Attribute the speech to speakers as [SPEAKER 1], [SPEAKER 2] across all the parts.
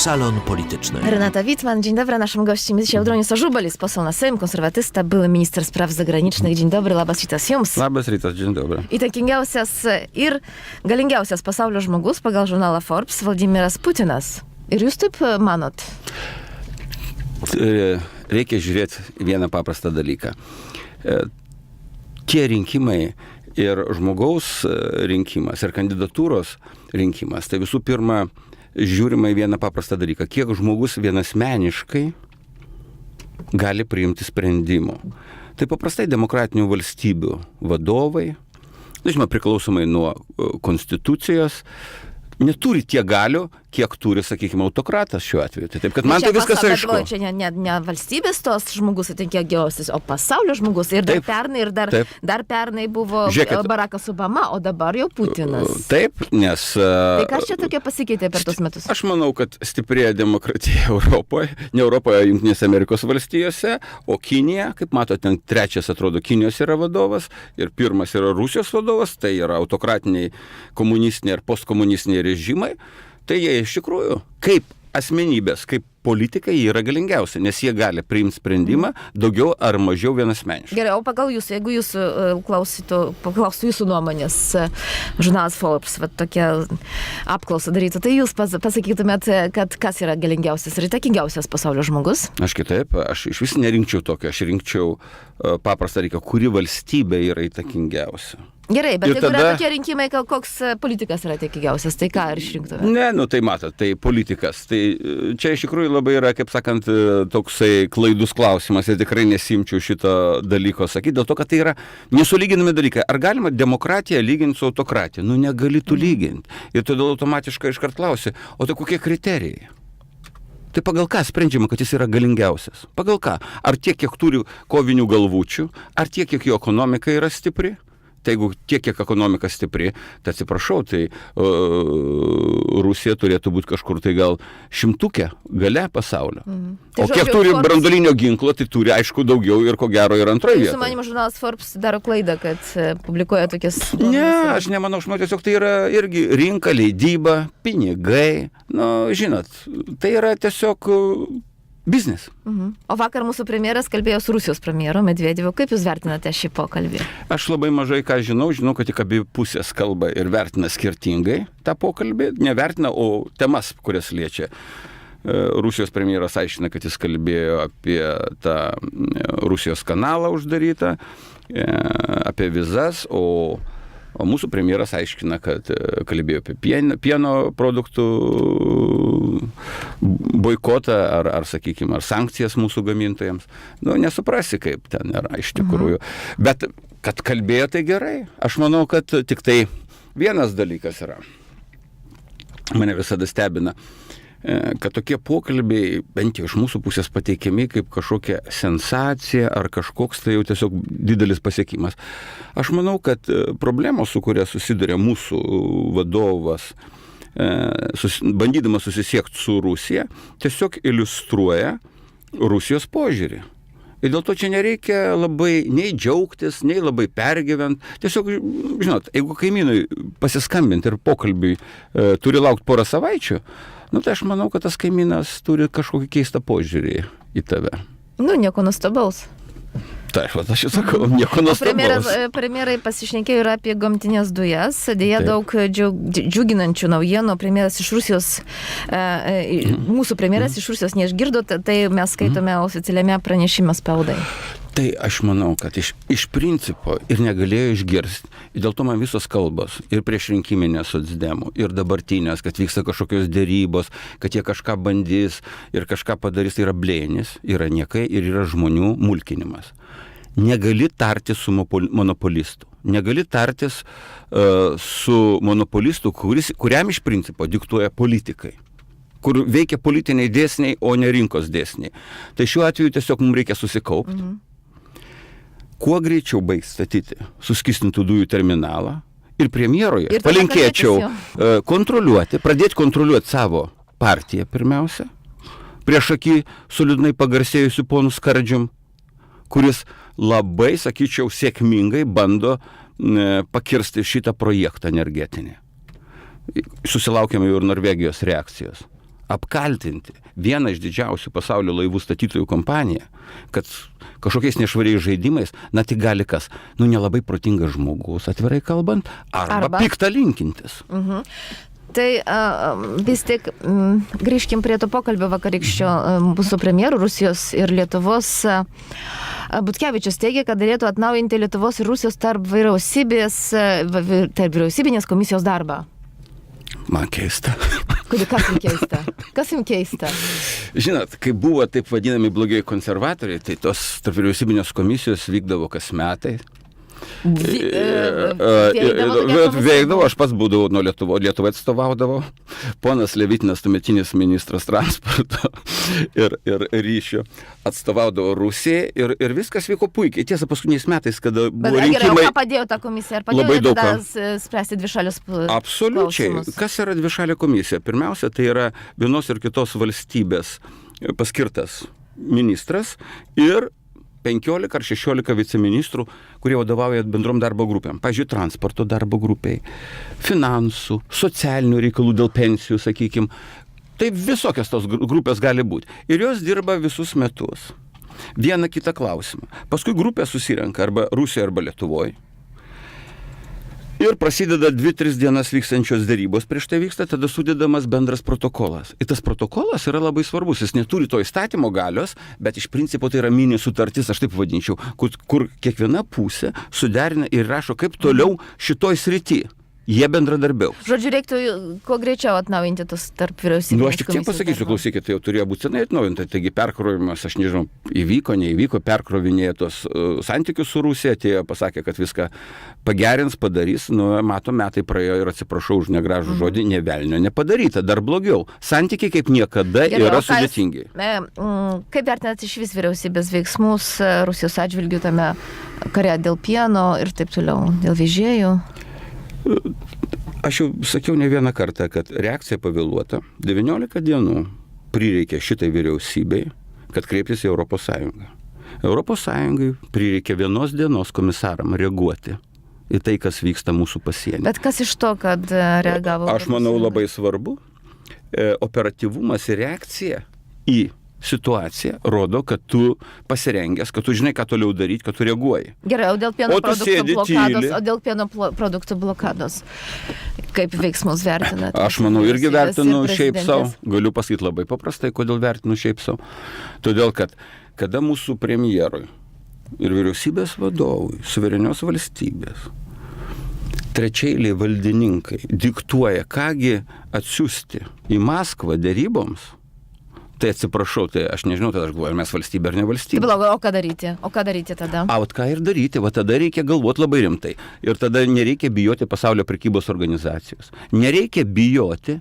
[SPEAKER 1] Salon Polityczny.
[SPEAKER 2] Renata Wittmann, dzień dobry. Naszym gościem jest dzisiaj Audronius Ažubalis, poseł na Sejm, konserwatysta, były minister spraw zagranicznych. Dzień dobry, labas rytas jums.
[SPEAKER 3] Labas rytas, dzień dobry.
[SPEAKER 2] Įtakingiausias ir galingiausias pasaulio žmogus pagal žurnalą Forbes Vladimiras Putinas. Ir jūs taip manot?
[SPEAKER 3] Reikia žiūrėti vieną paprastą dalyką. Tie rinkimai ir žmogaus rinkimas, ir kandidatūros rinkimas, tai visų pirma žiūrima į vieną paprastą dalyką. Kiek žmogus vienasmeniškai gali priimti sprendimų. Tai paprastai demokratinių valstybių vadovai, žinoma, priklausomai nuo konstitucijos, neturi tiek galių, kiek turi, sakykime, autokratas šiuo atveju. Tai taip, kad man tai viskas aišku.
[SPEAKER 2] Bet čia ne valstybės tos žmogus atinkėgiausias, o pasaulio žmogus. Ir dar pernai, dar pernai buvo Barackas Obama, o dabar jau Putinas.
[SPEAKER 3] Taip, nes...
[SPEAKER 2] Tai kas čia tokia pasikeitė per tus metus?
[SPEAKER 3] Aš manau, kad stiprėja demokratija Europoje, ne Europoje, Jungtinėse Amerikos valstijose, o Kinija, kaip matote, ten trečias atrodo Kinijos yra vadovas ir pirmas yra Rusijos vadovas, tai yra autokratiniai komunistiniai ir postkomunistiniai režimai. Tai jie iš tikrųjų, kaip asmenybės, kaip politikai, jie yra galingiausi, nes jie gali priimti sprendimą daugiau ar mažiau vienasmeniškai.
[SPEAKER 2] Gerai, o pagal jūs, jeigu jūs paklaustų jūsų nuomonės, žurnalas Forbes, tokia apklausa darytų, tai jūs pasakytumėt, kad kas yra galingiausias ir įtakingiausias pasaulio žmogus?
[SPEAKER 3] Aš kitaip, aš iš vis nerinkčiau tokio, aš rinkčiau paprastą dalyką, kuri valstybė yra įtakingiausia.
[SPEAKER 2] Gerai, bet jeigu yra tokie rinkimai, koks politikas yra įtakingiausias, tai ką ar išrinktume?
[SPEAKER 3] Ne, tai matot, tai politikas. Tai čia iš tikrųjų labai yra, kaip sakant, toksai klaidus klausimas ir tikrai nesimčiau šito dalyko sakyti, dėl to, kad tai yra nesulyginami dalykai. Ar galima demokratiją lyginti su autokratija? Negali tu lyginti. Ir todėl automatiškai iškart klausi, o tai kokie kriterijai? Tai pagal ką sprendžiama, kad jis yra galingiausias? Pagal ką? Ar tiek, kiek turi kovinių galvučių, ar tiek, kiek jo ekonomika yra stipri? Tai jeigu tiek, kiek ekonomika stipri, tai atsiprašau, tai Rusija turėtų būti kažkur tai gal šimtukė gale pasaulio. O kiek turi branduolinio ginklo, tai turi aišku daugiau ir ko gero ir antroje vietoje.
[SPEAKER 2] Jūsų manimo žurnalas Forbes daro klaidą, kad publikuoja tokias...
[SPEAKER 3] Ne, aš nemanau, tiesiog tai yra irgi rinka, leidyba, pinigai. Žinot, tai yra tiesiog... biznis.
[SPEAKER 2] O vakar mūsų premjeras kalbėjo su Rusijos premjeru Medvedevu. Kaip jūs vertinate šį pokalbį?
[SPEAKER 3] Aš labai mažai ką žinau, kad tik abi pusės kalba ir vertina skirtingai tą pokalbį. Nevertina, o temas, kurias liečia. Rusijos premjeras aiškina, kad jis kalbėjo apie tą Rusijos kanalą uždarytą, apie vizas, o mūsų premjeras aiškina, kad kalbėjo apie pieno produktų boikotą ar sakykime, ar sankcijas mūsų gamintojams. Nesuprasi, kaip ten yra iš tikrųjų. Bet kad kalbėjo, tai gerai. Aš manau, kad tik tai vienas dalykas yra. Mane visada stebina, kad tokie pokalbiai, bent jau iš mūsų pusės pateikiami kaip kažkokia sensacija ar kažkoks tai jau tiesiog didelis pasiekimas. Aš manau, kad problemos, su kuria susiduria mūsų vadovas, bandydamas susisiekti su Rusija, tiesiog iliustruoja Rusijos požiūrį. Ir dėl to čia nereikia labai nei džiaugtis, nei labai pergyvent. Tiesiog, žinot, jeigu kaimynui pasiskambinti ir pokalbiui turi laukti porą savaičių, tai aš manau, kad tas kaimynas turi kažkokį keistą požiūrį į tave.
[SPEAKER 2] Nieko nuostabaus.
[SPEAKER 3] Taip, aš jau sakau, nieko nuostabaus.
[SPEAKER 2] Premjerai pasišnekėjo ir apie gamtinės dujas. Deja, daug džiuginančių naujienų. Premjeras iš Rusijos, mūsų premjeras iš Rusijos neišgirdo, tai mes skaitome oficialiame pranešime spaudai.
[SPEAKER 3] Tai aš manau, kad iš principo ir negalėjo išgirsti. Ir dėl to man visos kalbos, ir priešrinkiminės socdemų, ir dabartinės, kad vyksta kažkokios dėrybos, kad jie kažką bandys ir kažką padarys, tai yra blėnis, yra niekai ir yra žmonių mulkinimas. Negali tartis su monopolistu. Negali tartis su monopolistu, kuriam iš principo diktuoja politikai, kur veikia politiniai dėsniai, o ne rinkos dėsniai. Tai šiuo atveju tiesiog mums reikia susikaupti. Kuo greičiau baigs statyti suskystintų dujų terminalą ir premjeroje palinkėčiau pradėti kontroliuoti savo partiją pirmiausia, prieš akį su liūdnai pagarsėjusiu ponu Skardžium, kuris labai, sakyčiau, sėkmingai bando pakirsti šitą projektą energetinį. Susilaukėme jau ir Norvegijos reakcijos. apkaltinti vieną iš didžiausių pasaulio laivų statytojų kompaniją, kad kažkokiais nešvariais žaidimais, na tik gali kas, nelabai protingas žmogus, atvirai kalbant, arba piktą linkintis.
[SPEAKER 2] Tai vis tik grįžkim prie to pokalbio vakarykščio mūsų premjerų Rusijos ir Lietuvos. Butkevičius teigia, kad galėtų atnaujinti Lietuvos ir Rusijos tarp vyriausybinės komisijos darbą.
[SPEAKER 3] Man keista.
[SPEAKER 2] Kas jums keista?
[SPEAKER 3] Žinot, kai buvo taip vadinami blogiai konservatoriai, tai tos tarp vyriausybinės komisijos vykdavo kas metai. Veikdavo, aš pats būdavau nuo Lietuvai atstovaudavau. Ponas Levitinas, tuometinis ministras transporto ir ryšio, atstovaudavo Rusijai ir viskas vyko puikiai. Tiesa, paskutiniais metais, kada buvo rinkimai...
[SPEAKER 2] Gerai, ką padėjo ta komisija? Ar padėjo tada spręsti dvišalius klausimus?
[SPEAKER 3] Absoliučiai. Kas yra dvišalė komisija? Pirmiausia, tai yra vienos ir kitos valstybės paskirtas ministras ir 15 ar 16 viceministrų, kurie vadovauja bendrom darbo grupėm. Pavyzdžiui, transporto darbo grupiai, finansų, socialinių reikalų dėl pensijų, sakykime. Tai visokios tos grupės gali būti. Ir jos dirba visus metus. Vieną kitą klausimą. Paskui grupė susirenka arba Rusijoje, arba Lietuvoje. Ir prasideda 2-3 dienas vykstančios dėrybos, prieš tai vyksta, tada sudedamas bendras protokolas. Ir tas protokolas yra labai svarbus, jis neturi to įstatymo galios, bet iš principo tai yra mini sutartis, aš taip vadinčiau, kur kiekviena pusė suderina ir rašo, kaip toliau šitoj srity jie bendradarbiaus.
[SPEAKER 2] Žodžiu, reiktų kuo greičiau atnaujinti tos tarp vyriausybinės komisijos.
[SPEAKER 3] Aš tik tiek pasakysiu, klausykit, tai jau turėjo būti senai atnaujinta, taigi perkrovimas, aš nežinau, įvyko, perkrovinėje tos santykius su Rusija, atėjo, pasakė, kad viską pagerins, padarys, mato, metai praėjo ir atsiprašau už negražų žodį, nė velnio nepadaryta, dar blogiau. Santykiai kaip niekada yra sudėtingi.
[SPEAKER 2] Kaip vertinate iš vis vyriausybės veiksmus Rusijos atžvilgių tame kare dėl pieno ir taip toliau, dėl vežėjų?
[SPEAKER 3] Aš jau sakiau ne vieną kartą, kad reakcija pavėluota. 19 dienų prireikė šitai vyriausybei, kad kreiptis į Europos Sąjungą. Europos Sąjungai prireikė 1 dienos komisaram reaguoti į tai, kas vyksta mūsų pasienyje.
[SPEAKER 2] Bet kas iš to, kad reagavo?
[SPEAKER 3] Aš manau labai svarbu. Operatyvumas ir reakcija į situacija rodo, kad tu pasirengęs, kad tu žinai, ką toliau daryti, kad tu reaguoji.
[SPEAKER 2] Gerai, o dėl pieno produktų blokados, kaip veiksmus vertinate?
[SPEAKER 3] Aš manau, irgi vertinu šiaip savo. Galiu pasakyti labai paprastai, kodėl vertinu šiaip savo. Todėl, kad kada mūsų premjerui ir vyriausybės vadovui, suverenios valstybės, trečiaeiliai valdininkai diktuoja, kągi atsiųsti į Maskvą deryboms, tai atsiprašau, tai aš nežinau, tada aš galvoju, ar mes valstybė ar ne valstybė.
[SPEAKER 2] O ką daryti? O ką daryti tada?
[SPEAKER 3] Ką ir daryti, tada reikia galvoti labai rimtai. Ir tada nereikia bijoti pasaulio prekybos organizacijos. Nereikia bijoti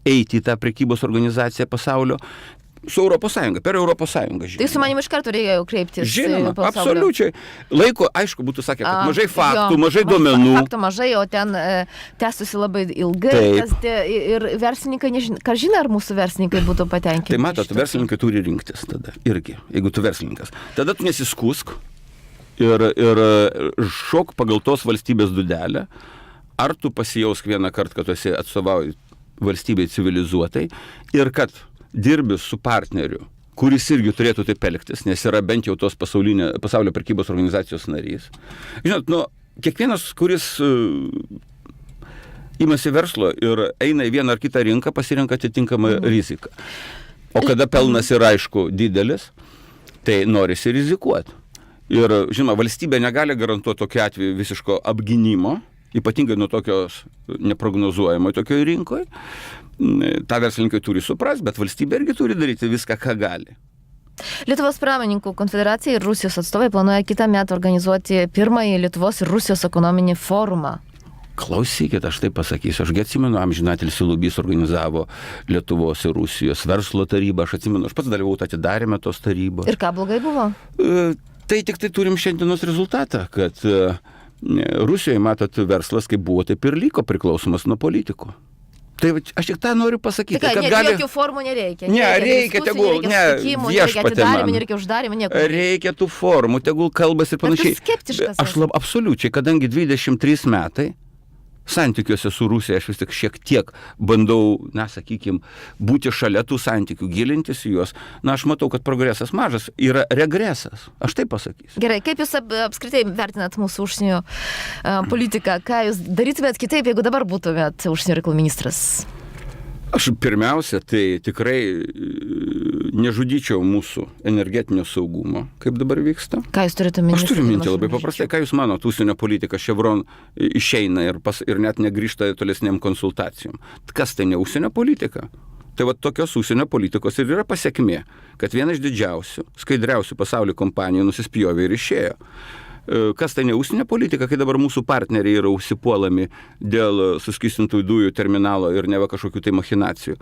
[SPEAKER 3] eiti į tą prekybos organizaciją pasaulio su Europos Sąjunga, per Europos Sąjungą.
[SPEAKER 2] Tai su manim iš karto reikia jau kreiptis.
[SPEAKER 3] Žinoma, absoliučiai. Laiko, aišku, būtų sakę, kad mažai faktų, mažai duomenų.
[SPEAKER 2] Faktų mažai, o ten tęstusi labai ilgai. Ir verslininkai, ką žinai, ar mūsų verslininkai būtų patenkinti.
[SPEAKER 3] Tai matot, verslininkai turi rinktis tada irgi, jeigu tu verslininkas. Tada tu nesiskusk ir šok pagal tos valstybės dūdelę, ar tu pasijausk vieną kartą, kad tu esi atstovauji valstybei civilizuotai ir kad dirbi su partneriu, kuris irgi turėtų taip elgtis, nes yra bent jau tos pasaulio prekybos organizacijos narys. Žinot, kiekvienas, kuris imasi verslo ir eina į vieną ar kitą rinką, pasirenka atitinkamą riziką. O kada pelnas yra, aišku, didelis, tai norisi rizikuoti. Ir, žinoma, valstybė negali garantuoti tokiu atveju visiško apgynimo, ypatingai nuo tokios neprognozuojamo tokioje rinkoje. Ta verslininkai turi suprasti, bet valstybė irgi turi daryti viską, ką gali.
[SPEAKER 2] Lietuvos pramonininkų konfederacija ir Rusijos atstovai planuoja kitą metą organizuoti pirmąjį Lietuvos ir Rusijos ekonominį forumą.
[SPEAKER 3] Klausykit, aš taip pasakysiu, aš atsimenu, amžinatilsį Lubys organizavo Lietuvos ir Rusijos verslo tarybą, aš atsimenu, aš pats dalyvau atidaryme tos tarybos.
[SPEAKER 2] Ir ką blogai buvo?
[SPEAKER 3] Tai tik tai turim šiandienos rezultatą, kad Rusijoje, matot, verslas kaip buvo, taip ir liko priklausomas nuo politikų. Tai aš tik tą noriu pasakyti.
[SPEAKER 2] Tai ką, jokių formų nereikia.
[SPEAKER 3] Reikia, tegul, viešpatė man.
[SPEAKER 2] Nereikia uždarimų, nieko.
[SPEAKER 3] Reikia tų formų, tegul kalbas ir panašiai.
[SPEAKER 2] Bet tu skeptiškas.
[SPEAKER 3] Aš absoliučiai, kadangi 23 metai, santykiuose su Rusija, aš vis tik šiek tiek bandau, sakykime, būti šalia tų santykių, gilintis į juos. Aš matau, kad progresas mažas, yra regresas. Aš taip pasakysiu.
[SPEAKER 2] Gerai, kaip jūs apskritai vertinat mūsų užsienio politiką? Ką jūs darytumėt kitaip, jeigu dabar būtumėt užsienio reikalų ministras?
[SPEAKER 3] Aš pirmiausia, tai tikrai nežudyčiau mūsų energetinio saugumo, kaip dabar vyksta.
[SPEAKER 2] Ką jūs turite minti?
[SPEAKER 3] Aš turiu minti labai paprastai. Ką jūs manot, užsienio politika Chevron išeina ir net negrįžta tolesniam konsultacijom. Kas tai ne užsienio politika? Tai va tokios užsienio politikos ir yra pasekmė, kad viena iš didžiausių, skaidriausių pasaulio kompanijų nusispjovė ir išėjo. Kas tai ne užsienio politika, kai dabar mūsų partneriai yra užsipuolami dėl suskystintųjų dujų terminalo ir neva kažkokių tai machinacijų.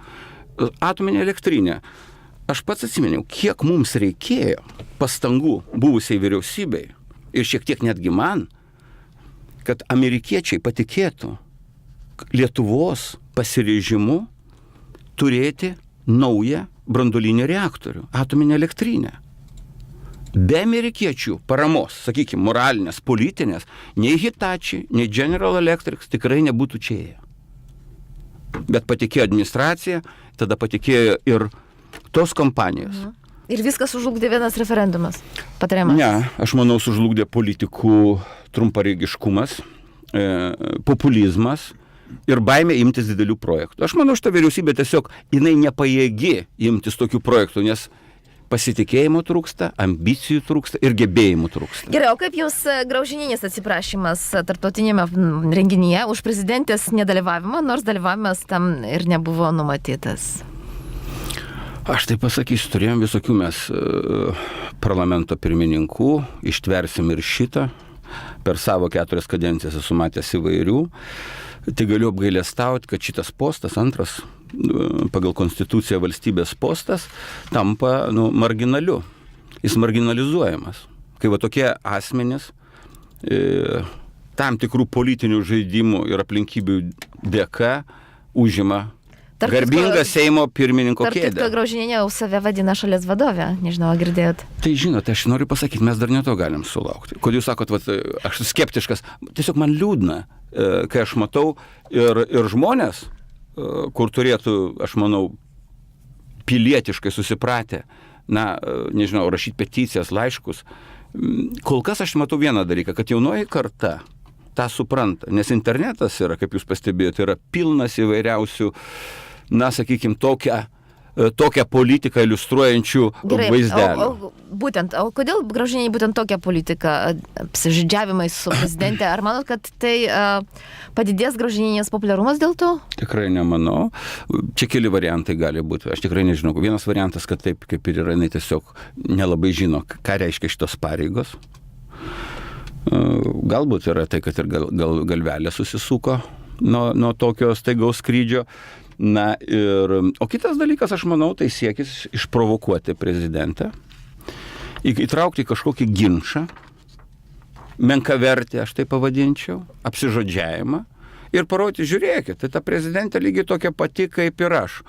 [SPEAKER 3] Atominė elektrinė. Aš pats atsiminiau, kiek mums reikėjo pastangų buvusiai vyriausybei ir šiek tiek netgi man, kad amerikiečiai patikėtų Lietuvos pasiryžimu turėti naują branduolinį reaktorių, atominę elektrinę. Be amerikiečių paramos, sakykime, moralinės, politinės, nei Hitachi, nei General Electric tikrai nebūtų čia ėję. Bet patikėjo administracija, tada patikėjo ir tos kompanijos.
[SPEAKER 2] Ir viskas sužlugdė vienas referendumas. Patariamas.
[SPEAKER 3] Ne, aš manau, sužlugdė politikų trumparegiškumas, populizmas ir baimė imtis didelių projektų. Aš manau, šita vyriausybė tiesiog, jinai nepajėgi imtis tokių projektų, nes pasitikėjimo trūksta, ambicijų trūksta ir gebėjimų trūksta.
[SPEAKER 2] Gerai, o kaip jūs Graužinienės atsiprašymas tarptautinėme renginyje už prezidentės nedalyvavimą, nors dalyvavimas tam ir nebuvo numatytas?
[SPEAKER 3] Aš tai pasakysiu, turėjom visokių mes parlamento pirmininkų, ištversim ir šitą. Per savo 4 kadencijas esu matęs įvairių. Tai galiu apgailestauti, kad šitas postas, antras pagal konstituciją valstybės postas, tampa marginaliu. Jis marginalizuojamas. Kai va tokie asmenys tam tikrų politinių žaidimų ir aplinkybių dėka užima garbingą Seimo pirmininko kėdę.
[SPEAKER 2] Tarp kitko, Graužinienė jau save vadina šalies vadovė, nežinau, girdėjot.
[SPEAKER 3] Tai žinote, aš noriu pasakyti, mes dar ne to galim sulaukti. Kodėl jūs sakot, aš skeptiškas, tiesiog man liūdna, kai aš matau ir žmonės, kur turėtų, aš manau, pilietiškai susipratę, nežinau, rašyti peticijas, laiškus. Kol kas aš matau vieną dalyką, kad jaunoji karta tą supranta, nes internetas yra, kaip jūs pastebėjote, yra pilnas įvairiausių, sakykime, tokią politiką iliustruojančių vaizdelių.
[SPEAKER 2] Būtent, o kodėl Graužinienė būtent tokią politiką, apsižodžiavimais su prezidente? Ar manot, kad tai padidės Graužinienės populiarumas dėl to?
[SPEAKER 3] Tikrai nemanau. Čia keli variantai gali būti. Aš tikrai nežinau. Vienas variantas, kad taip kaip ir yra, jinai tiesiog nelabai žino, ką reiškia šitos pareigos. Galbūt yra tai, kad ir galvelė susisuko nuo tokio staigaus skrydžio. O kitas dalykas, aš manau, tai siekis išprovokuoti prezidentą, įtraukti kažkokį ginčą, menkavertį, aš tai pavadinčiau, apsižodžiavimą ir parodyti, žiūrėkit, tai ta prezidentė lygiai tokia pati kaip ir aš.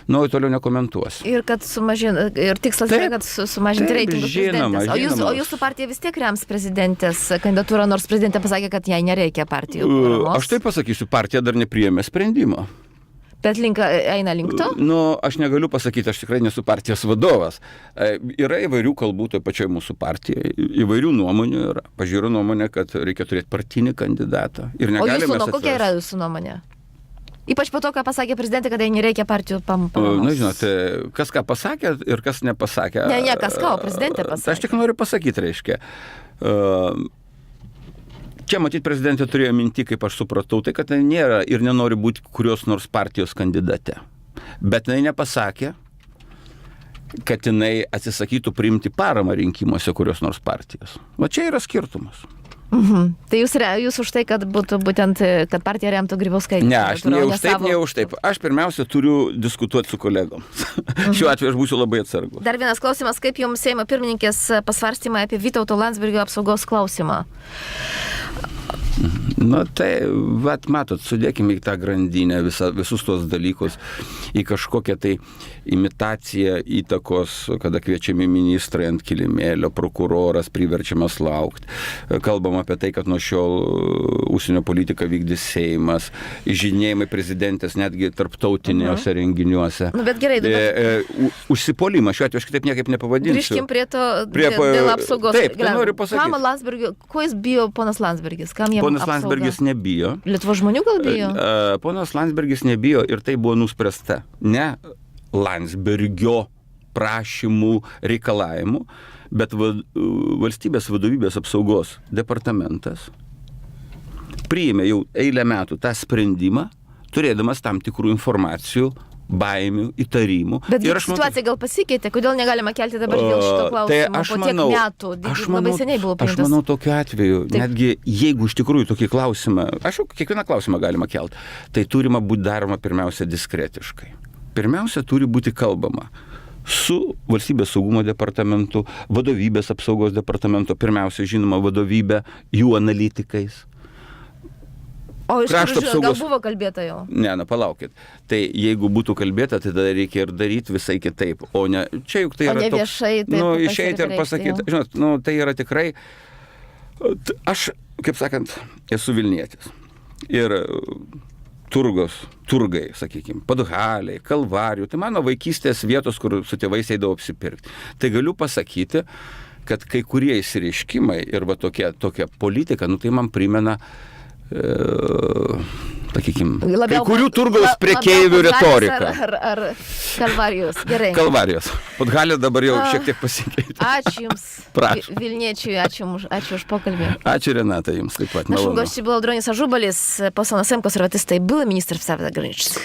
[SPEAKER 3] Toliau nekomentuosiu. Ir
[SPEAKER 2] kad ir tikslas yra, kad sumažinti reitingus prezidentės. O jūsų partija vis tiek rems prezidentės kandidatūrą, nors prezidentė pasakė, kad jai nereikia partijų paramos?
[SPEAKER 3] Aš tai pasakysiu, partija dar nepriėmė sprendimo.
[SPEAKER 2] Bet eina link to?
[SPEAKER 3] Aš negaliu pasakyti, aš tikrai nesu partijos vadovas. Yra įvairių kalbų toje pačioje mūsų partijoje, įvairių nuomonių yra. Pažiūrėjau nuomonę, kad reikia turėti partinį kandidatą.
[SPEAKER 2] Kokia yra jūsų nuomonė? Ypač po to, ką pasakė prezidentė, kad jai nereikia partijų paramos.
[SPEAKER 3] Žinote, kas ką pasakė ir kas nepasakė.
[SPEAKER 2] Ne, kas ką, o prezidentė pasakė.
[SPEAKER 3] Aš tik noriu pasakyti, reiškia. Čia, matyt, prezidentė turėjo minti, kaip aš supratau, tai kad nėra ir nenori būti kurios nors partijos kandidate. Bet jinai nepasakė, kad jinai atsisakytų priimti paramą rinkimuose kurios nors partijos. Va čia yra skirtumas.
[SPEAKER 2] Tai jūs už tai, kad būtų būtent, kad partija remtų Grybauskaitę?
[SPEAKER 3] Ne, aš ne už taip. Aš pirmiausia turiu diskutuoti su kolegom. Šiuo atveju aš būsiu labai atsargus.
[SPEAKER 2] Dar vienas klausimas, kaip jums Seimo pirmininkės pasvarstymai apie Vytauto Landsbergio apsaugos klausimą?
[SPEAKER 3] Nu, tai, matot, sudėkime į tą grandinę visus tos dalykus, į kažkokią tai imitaciją įtakos, kada kviečiami ministrai ant kilimėlio, prokuroras priverčiamas laukti. Kalbam apie tai, kad nuo šiol užsienio politiką vykdys Seimas, žinėjimai prezidentės netgi tarptautiniuose renginiuose.
[SPEAKER 2] Nu, bet gerai, dabar...
[SPEAKER 3] Užsipuolimą, šiuo atveju aš kitaip niekaip nepavadinsiu.
[SPEAKER 2] Grįžkim prie to, dėl apsaugos.
[SPEAKER 3] Taip, tai noriu pasakyti.
[SPEAKER 2] Kam Landsbergis, ko jis bijo ponas Landsbergis? Kam jam
[SPEAKER 3] Ponas
[SPEAKER 2] apsauga?
[SPEAKER 3] Landsbergis nebijo.
[SPEAKER 2] Lietuvos žmonių gal bijo?
[SPEAKER 3] Ponas Landsbergis nebijo ir tai buvo nuspręsta. Ne Landsbergio prašymų, reikalavimų, bet valstybės vadovybės apsaugos departamentas priėmė jau eilę metų tą sprendimą, turėdamas tam tikrų informacijų, baimių, įtarimų.
[SPEAKER 2] Bet situacija gal pasikeitė, kodėl negalima kelti dabar dėl šito klausimo po tiek metų? Labai seniai buvo priimtas.
[SPEAKER 3] Aš manau, tokiu atveju, netgi jeigu iš tikrųjų tokį klausimą, kiekvieną klausimą galima kelti, tai turima būti daroma pirmiausia diskretiškai. Pirmiausia, turi būti kalbama su valstybės saugumo departamentu, vadovybės apsaugos departamento, pirmiausia, žinoma, vadovybė, jų analitikais.
[SPEAKER 2] O iš kur žinot, gal buvo kalbėta jau?
[SPEAKER 3] Ne, palaukit. Tai jeigu būtų kalbėta, tai tada reikia ir daryti visai kitaip. O ne, čia juk tai yra toks...
[SPEAKER 2] viešai, taip,
[SPEAKER 3] išeiti ir pasakyti. Žinot, tai yra tikrai... Aš, kaip sakant, esu Vilnietis. Ir turgai, sakykime, Padugaliai, Kalvarijų. Tai mano vaikystės vietos, kur su tėvais eidavau apsipirkti. Tai galiu pasakyti, kad kai kurie išsireiškimai ir va tokia politika, tai man primena sakykime, kai kurių turgaus prekeivių retorika.
[SPEAKER 2] Ar Kalvarijos, gerai.
[SPEAKER 3] Kalvarijos. Podgalė dabar jau šiek tiek pasikeitė.
[SPEAKER 2] Ačiū Jums, Vilniečiui, ačiū už pokalbį.
[SPEAKER 3] Ačiū Renata, Jums taip pat.
[SPEAKER 2] Нашим гостем был Аудронис Ажубалис, посланный СМ консерватиста и был министр в Саве Граничес.